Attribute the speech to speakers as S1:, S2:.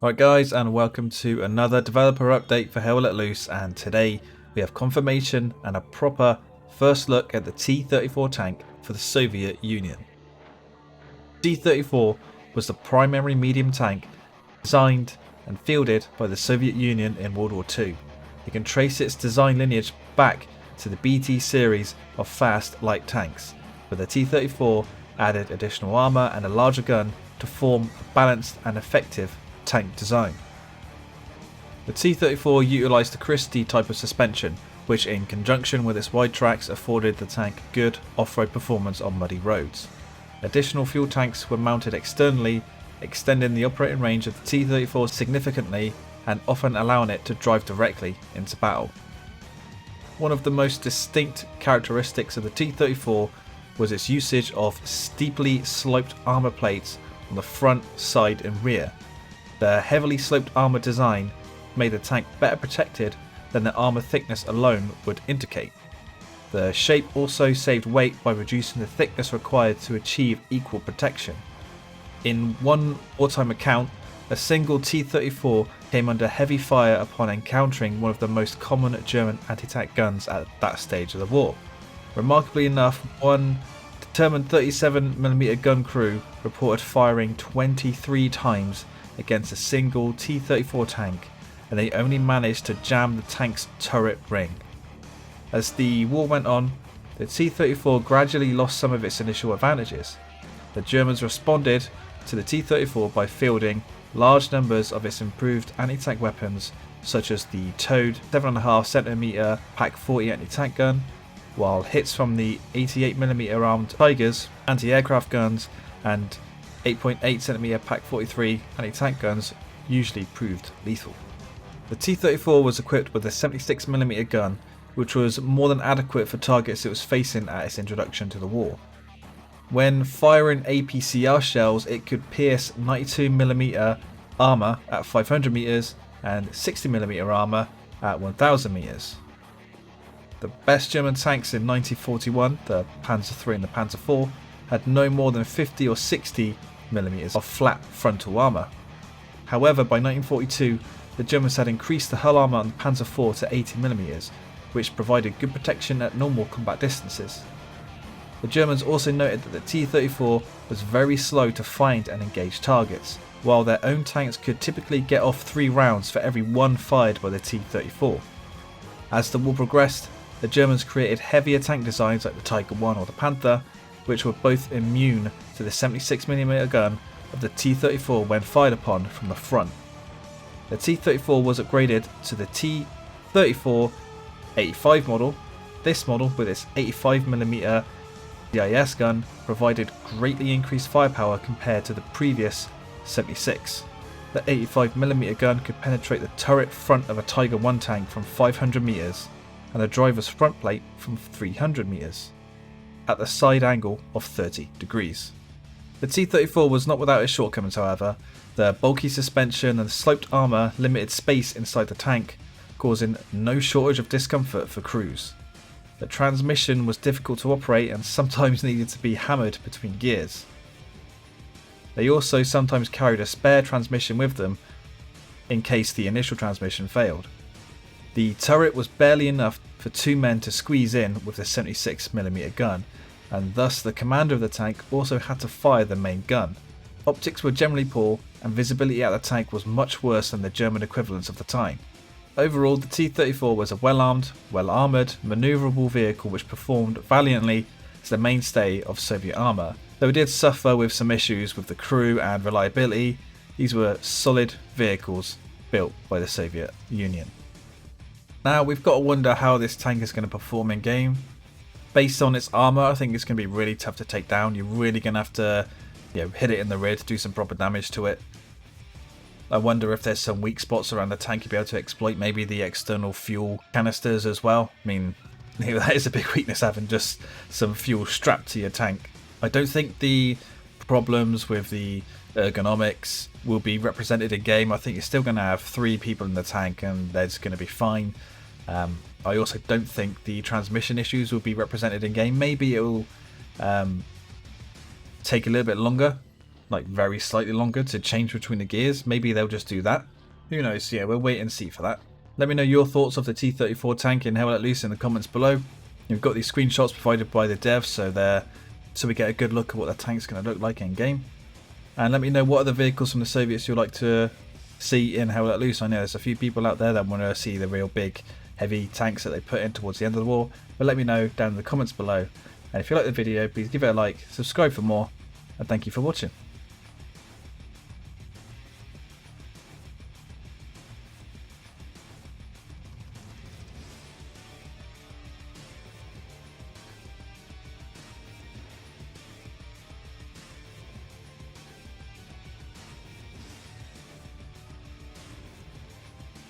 S1: Right guys, and welcome to another developer update for Hell Let Loose, and today we have confirmation and a proper first look at the T-34 tank for the Soviet Union. T-34 was the primary medium tank designed and fielded by the Soviet Union in World War II. You can trace its design lineage back to the BT series of fast light tanks, where the T-34 added additional armour and a larger gun to form a balanced and effective tank design. The T-34 utilised the Christie type of suspension, which in conjunction with its wide tracks afforded the tank good off-road performance on muddy roads. Additional fuel tanks were mounted externally, extending the operating range of the T-34 significantly and often allowing it to drive directly into battle. One of the most distinct characteristics of the T-34 was its usage of steeply sloped armour plates on the front, side and rear. The heavily sloped armour design made the tank better protected than the armour thickness alone would indicate. The shape also saved weight by reducing the thickness required to achieve equal protection. In one wartime account, a single T-34 came under heavy fire upon encountering one of the most common German anti-tank guns at that stage of the war. Remarkably enough, one determined 37mm gun crew reported firing 23 times against a single T-34 tank, and they only managed to jam the tank's turret ring. As the war went on, the T-34 gradually lost some of its initial advantages. The Germans responded to the T-34 by fielding large numbers of its improved anti-tank weapons, such as the towed 7.5cm PaK-40 anti-tank gun, while hits from the 88mm armed Tigers anti-aircraft guns and 8.8cm PaK-43 anti-tank guns usually proved lethal. The T-34 was equipped with a 76mm gun, which was more than adequate for targets it was facing at its introduction to the war. When firing APCR shells, it could pierce 92mm armour at 500 meters and 60mm armour at 1000 meters. The best German tanks in 1941, the Panzer III and the Panzer IV, had no more than 50 or 60mm of flat frontal armour. However, by 1942, the Germans had increased the hull armour on the Panzer IV to 80mm, which provided good protection at normal combat distances. The Germans also noted that the T-34 was very slow to find and engage targets, while their own tanks could typically get off 3 rounds for every one fired by the T-34. As the war progressed, the Germans created heavier tank designs like the Tiger I or the Panther, which were both immune to the 76mm gun of the T-34 when fired upon from the front. The T-34 was upgraded to the T-34-85 model. This model, with its 85mm CIS gun, provided greatly increased firepower compared to the previous 76. The 85mm gun could penetrate the turret front of a Tiger I tank from 500 meters and the driver's front plate from 300 meters, at the side angle of 30 degrees. The T-34 was not without its shortcomings, however. The bulky suspension and the sloped armour limited space inside the tank, causing no shortage of discomfort for crews. The transmission was difficult to operate and sometimes needed to be hammered between gears. They also sometimes carried a spare transmission with them in case the initial transmission failed. The turret was barely enough for 2 men to squeeze in with the 76mm gun, and thus the commander of the tank also had to fire the main gun. Optics were generally poor, and visibility at the tank was much worse than the German equivalents of the time. Overall, the T-34 was a well-armed, well-armoured, manoeuvrable vehicle which performed valiantly as the mainstay of Soviet armour. Though it did suffer with some issues with the crew and reliability, these were solid vehicles built by the Soviet Union. Now we've got to wonder how this tank is going to perform in game. Based on its armour, I think it's going to be really tough to take down. You're really going to have to hit it in the rear to do some proper damage to it. I wonder if there's some weak spots around the tank you'll be able to exploit, maybe the external fuel canisters as well. I mean, that is a big weakness, having just some fuel strapped to your tank. I don't think the problems with the ergonomics will be represented in game. I think you're still going to have 3 people in the tank and they're just going to be fine. I also don't think the transmission issues will be represented in game. Maybe it will take a little bit longer like very slightly longer to change between the gears. Maybe they'll just do that. Who knows? Yeah, we'll wait and see for that. Let me know your thoughts of the T-34 tank in Hell Let Loose in the comments below. You've got these screenshots provided by the devs, so we get a good look at what the tank's going to look like in game. And let me know what other vehicles from the Soviets you'd like to see in Hell Let Loose. I know there's a few people out there that want to see the real big, heavy tanks that they put in towards the end of the war. But let me know down in the comments below. And if you like the video, please give it a like, subscribe for more, and thank you for watching.